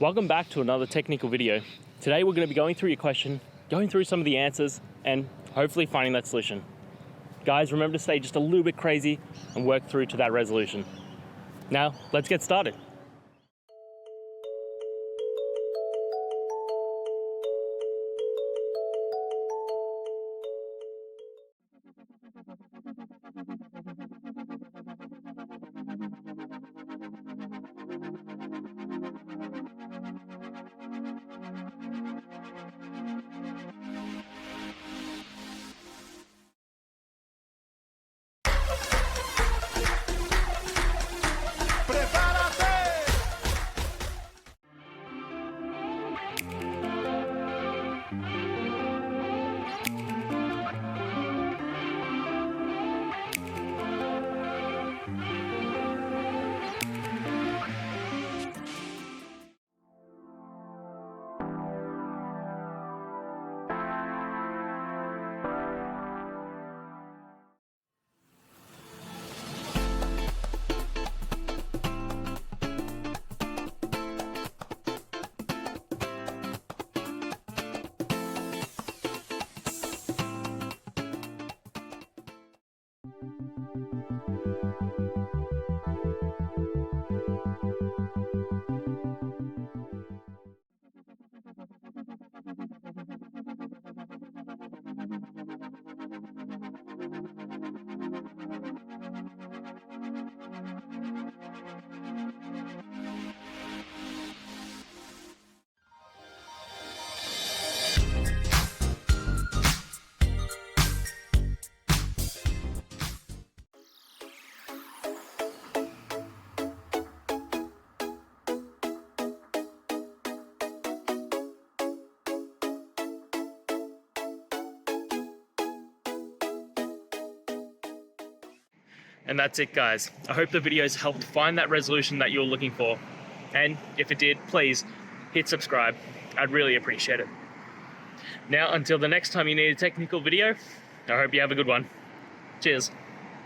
Welcome back to another technical video. Today we're going to be going through your question, going through some of the answers, and hopefully finding that solution. Guys, remember to stay just a little bit crazy and work through to that resolution. Now, let's get started. And that's it, guys. I hope the videos helped find that resolution that you're looking for. And if it did, please hit subscribe. I'd really appreciate it. Now, until the next time you need a technical video, I hope you have a good one. Cheers.